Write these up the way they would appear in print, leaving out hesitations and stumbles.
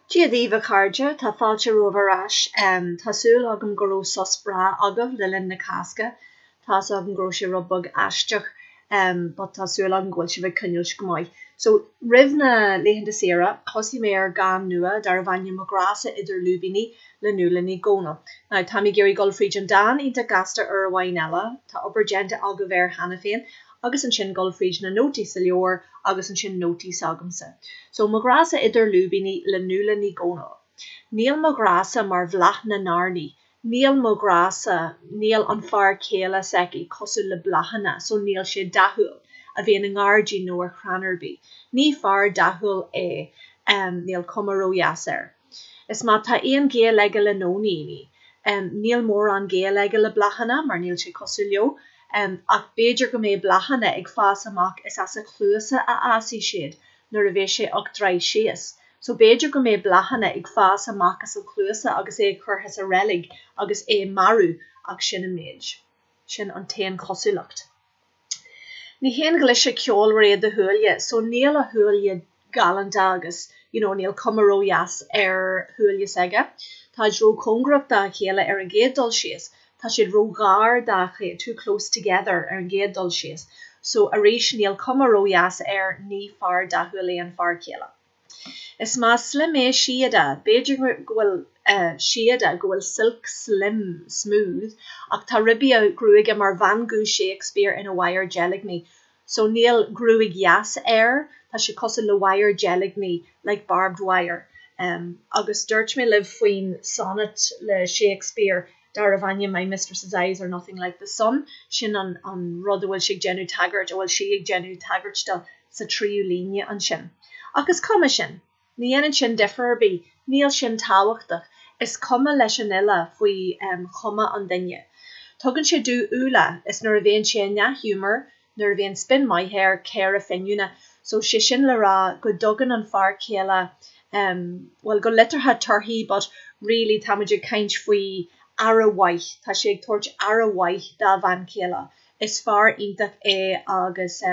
Díomh cairde tá fáilte roimh tásúil agam go raibh sospra agam le linn na casca, tás agam go raibh sé rubbag aisteach but tásúil agam go bhfuil si bheith cinneáil go maith. So rih na léitheanta saoire thosaigh mé ar gan nua dar bhainne mo grása idir lúbíní le nulaní góna. Now tá mé géirí Gulfríd an Dan ínta gasta ar bhhain eile, tá obair agah ar hana féin, agus an sin Gulfríd na nótaí sa leor agus an sin nótaí sagamsa. So mo grasa idir lúbíní le nulaní góna. Níl mo grasa mar bhlach na nární. Níl mo grasa, níl an fear céile seci cosú le blachana, so níl sé dathúil a bhí an ngardí nó ar chranarbí. Ní fear dathúil é níl cumaró jaasar. Is má tá éon géalaige le nóníní. Níl mór an géalaige le blachana mar níl sé cosú leo. Ach béidir go mé blachana ag fás amach is as a chluasa a así siad nuair a bheith sé ag dreiz síos. So béidir go mé blachana ag fás amach as an chluasa agus é churthas a relig agus é marú ag sin a méid. Sin an tain cosúlacht. Ní héan gluise ceol réad a thuailge, so níl a thuailge galanta agus, níl cumaró jaas ar thuailge aige. Tá ró congracht da chéile ar an géaddul síos. Tá siad rógáir da too close together ar an géaddul síos. So a rééis níl cumaró jaas ar ní fear dathúil an fear céile. Is má slim é siada, béidir gohfuil siada gohfuil silk slim smooth, ach tá ribí a grúige mar Van Gogh Shakespeare in a wire geligní. So níl grúig jaas air, tá si cosú le wire geligní like barbed wire. Agus dúirt mé libh faoin sonnet le Shakespeare dar a bhainne my mistress's eyes are nothing like the sun, sin an rud a bhfuil si genú taggart, bhfuil si ag genú taggart sa tríú líne an sin. Agus cuma sin, ní dhéanann sin deferbí, níl sin táhachtach, is cuma leis an uile faoi chuma an duine. Tugann sé dú úla, is nuair a bhéonn sé na humor, nuair a bhéonn spin my hair ceir a finúna, so sé sin le rá go dogan an fear céile, well go litartha turthaí, but really tá muidir caint faoi ara waith, tá sé ag tuairt ara waith da bhain céile. Is fear iontach é agus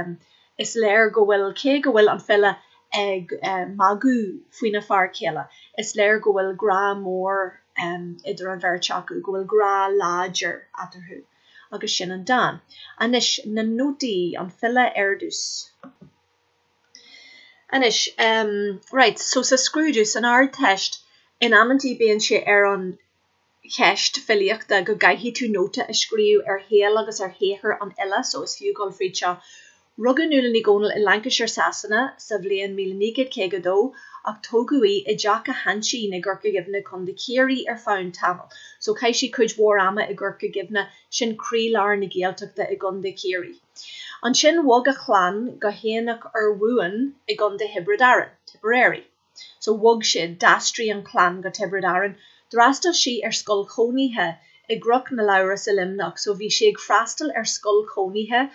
is léir go bhfuil an fille ag magú faoina fear céile. Is léir go bhfuil gra mór idir an bheirt go bhfuil gra láidir atarthú. Agus sin an Dan. Anis na nótaí an fille airdús. Anis, right, so sa scrúdús an ard teist in ammantí bíonn sé ar an cheist filiachta go gaithí tú nóta a scríú ar héal agus ar héair an ile, so is fiú Gulfríd seo. Rugadh nulaní gónal in Lancashire Sasanna sa bhliain 1952 ach tógaí I dteach a hansí na ggurca gibhne chun de céirí ar fáin tamil. So cai si cuid mhór ama I ggurca gibhne sin crílar na géalteachta I gun de céirí. An sin wog a chlan go héanach ar bhuan I gun de Hebridearan, Tipperary. So wog siad dastrí an chlan go Tipperary. Drastal si ar scoil chóníthe I gruch na laura sa limnach, so bhí sé ag freastal ar scoil chóníthe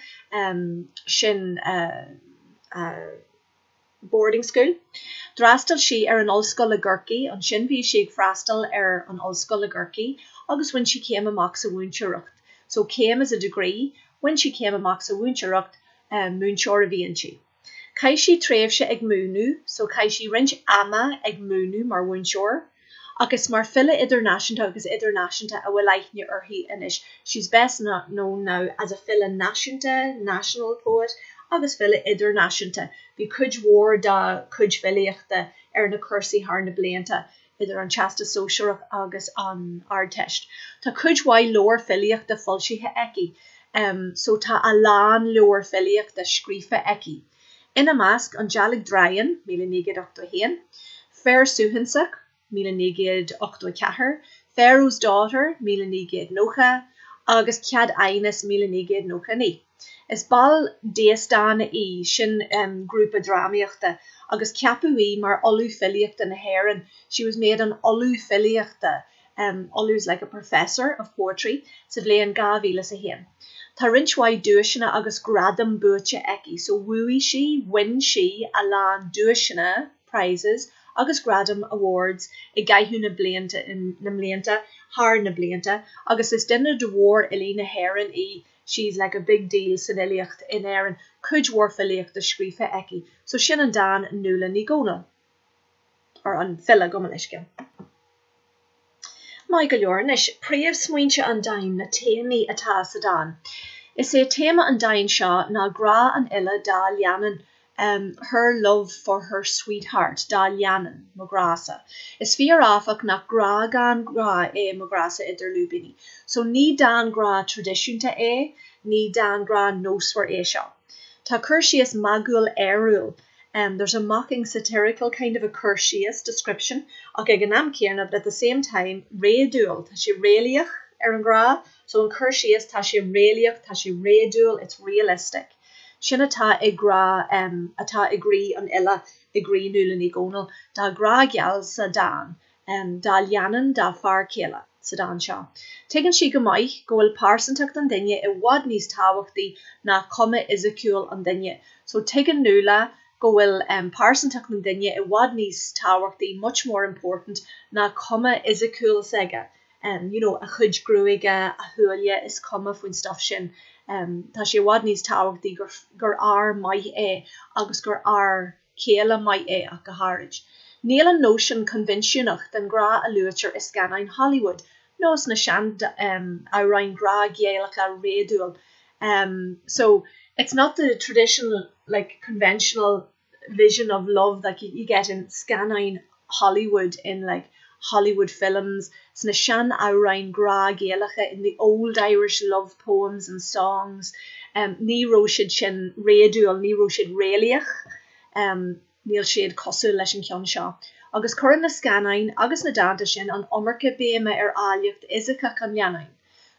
sin boarding school. Drastal si ar an ollscoil a Gurcaí, an sin bhí sé ag freastal ar an ollscoil a Gurcaí, agus when she came amach sa bhúnseoireacht. So came as a degree, when she came amach sa bhúnseoireacht, múnseoir a bhíonn si. Cai si tréimh se ag múnú, so cai si rint ama ag múnú mar bhúnseoir. Agus mar fille idirnáisiúnta agus idirnáisiúnta a bhfuil aithne orthaí inis. She's best known now as a fille náisiúnta, national poet, agus fille idirnáisiúnta. Bhí cuid mhór da cuid filiachta ar na cursaí thar na blianta idir an teasta sóisiúireach agus an ard teist. Tá cuid mhaith leor filiachta foilsithe eici, so tá a lán leor filiachta scríofa eici. Ina measc an Dealadh Dryan, 1981, Fair Suhansach, 1984, Pharaoh's Daughter, 1990, agus Cead Ainas, 1990. Is bal déastána í sin grúpa drámaíochta, agus ceapaí mar olú filiachta na hÉireann. She was made an olú filiachta, olú's like a professor of poetry, sa bhléan 2001. Tá rinshwaid dúisina agus gradam buaite eici, so wúi si, win si, a lán dúisina prizes, agus gradam awards I gaithú na blianta in na mblianta, haar na blianta, agus is dinner de war ilí na hÉireann I, she's like a big deal san iliacht in éireann, cuid war filiacht de scríofa eici, so sin an Dan nula ní góna. or an fila gomaliscin. Mai go leor nis príomh smuointe an dain na téimi atá sa dan. Is é téma an dain seo ná gra an ille dá leanan her love for her sweetheart dá leanan mo grasa. Is fiar áfach nach gra gan gra é mo grasa idir lúbini. So ní dan gra tradiisiúnta é, ní dan gra nóswer é seo. Tá cursius magul erul. There's a mocking satirical kind of a cursius description. Okay, ganam kierna, but at the same time, réadúil, tá si réliach an gra. So in cursius, tá si réliach, tá si réadúil, it's realistic. Sin atá I gra, atá agree an illa agree nulan I gonal, da gra gyal sa dan, da lianan da far kela, sa dan sha. Tegan si gomai, goel parsantach dan dinye, I wad nís tawachti na komme Ezekiel an dinye. So tegan nula, goel parsantach dan dinye, I wad nís tawachti, much more important, na komme Ezekiel sega. You know, a chud gruige, a hulia is komme fwyn stuff shin. Tá sé wad nís tawachti gur ar mai agus gur ar céla mai ach go hárid. Níl an notion conventionach den gra a luatir is ganain Hollywood. Nos na sean a rain gra géalach a réadúil. So it's not the traditional, like conventional vision of love that you get in scanine Hollywood, in like Hollywood films. Sna sean a rain gra géalacha in the old Irish love poems and songs. Ní roisid sin réadúil, ní roisid réliach. Níl siad cosú leis an ceann seo. Agus cuireann na scanine agus na danta sin an omarcha béama áiliocht Isaac an leanain.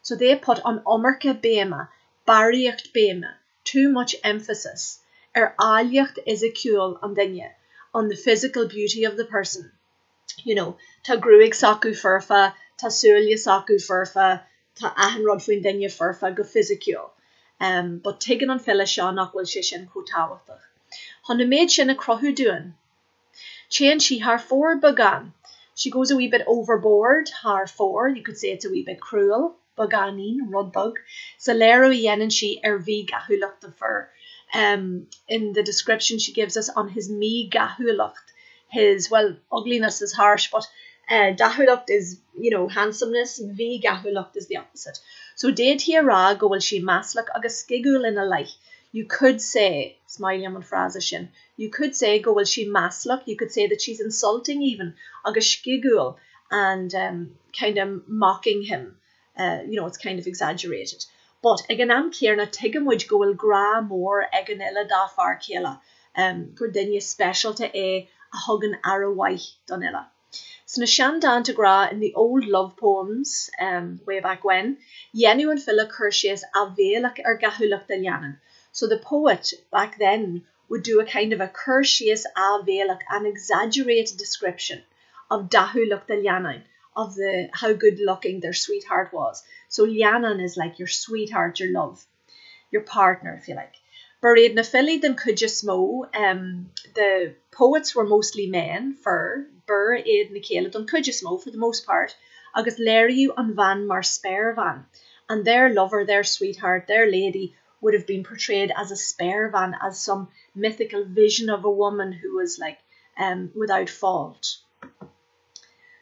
So they put an omarcha béama, barriocht béama, too much emphasis áiliocht Ezekiel an dinne, on the physical beauty of the person. You know, tá gruig sacu furfa, tá súlia sacu furfa, tá ahanrod fuin dinne furfa go physical. But tegan an fila seo nach bhfuil sé sin chótáhachtach. Hon na maid sin a crothú doin. Chan she haar four began. She goes a wee bit overboard, haar four, you could say it's a wee bit cruel, baganin, rudbug. So lero yenin she vi gahulacht the fur. In the description she gives us on his me gahulacht. His, well, ugliness is harsh, but dahulacht is, you know, handsomeness, vi gahulacht is the opposite. So did he ra go will she maslach agus skigul in a light. You could say, smiling on phrase sin, you could say go will she maslach, you could say that she's insulting even, agus skigul, and kind of mocking him. You know, it's kind of exaggerated. But egan am kierna tigamwij go will gra more eganilla da far kela. Gordinja special to a huggin arawai donilla. So na shandan to gra in the old love poems, way back when, yenu and fila cursius avelak gahulak de yanan. So the poet back then would do a kind of a cursius avelak, an exaggerated description of dahulak de yanan, of how good looking their sweetheart was. So yanan is like your sweetheart, your love, your partner, if you like. Buried na Philly than could you smo. The poets were mostly men for bur aid na céile don could you smo for the most part. Agus leriu an van mar spare van. And their lover, their sweetheart, their lady would have been portrayed as a spare van, as some mythical vision of a woman who was like without fault.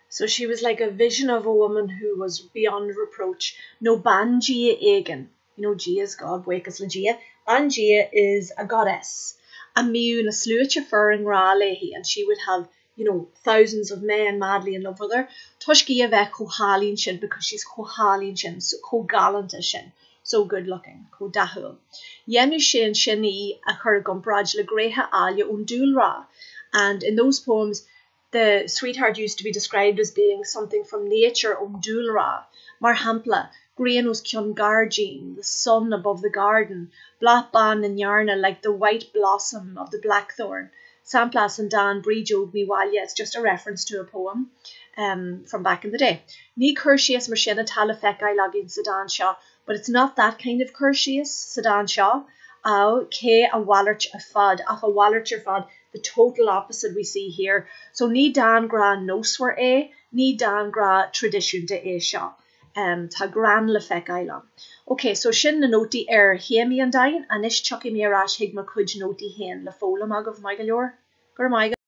So she was like a vision of a woman who was beyond reproach. No banjia egan. You know, Gia is God, wakas la Gia. Banjia is a goddess. A miu na slucha furring ra lehi, and she would have, you know, thousands of men madly in love with her. Tushgia ve kohalin shin, because she's kohalin shin, so ko-gallant shin. So good looking, ko-dahul. Yenu shin shini a chur gumbraj le greha alia undul ra. And in those poems, the sweetheart used to be described as being something from nature, undul ra. Marhampla, Grainus Kiongargine, the sun above the garden, Blackban and Yarna like the white blossom of the blackthorn. Samplas and Dan Brijo Miwalia, it's just a reference to a poem from back in the day. Ni Cursius Marshena Talafekai Lagin Sedan Shaw, but it's not that kind of Cursius Sedan Shaw. Ke a Wallerch a Fad, ach a Wallerch a Fad, the total opposite we see here. So ni Dan Gra Noswer A, ni Dan Gra Tradition de Shaw. Ta gran le fec ailam. Okay, so sin na noti hiemi an dain, and ish chucky mi arash higma kuj noti hen le folam agov maigalor. Gur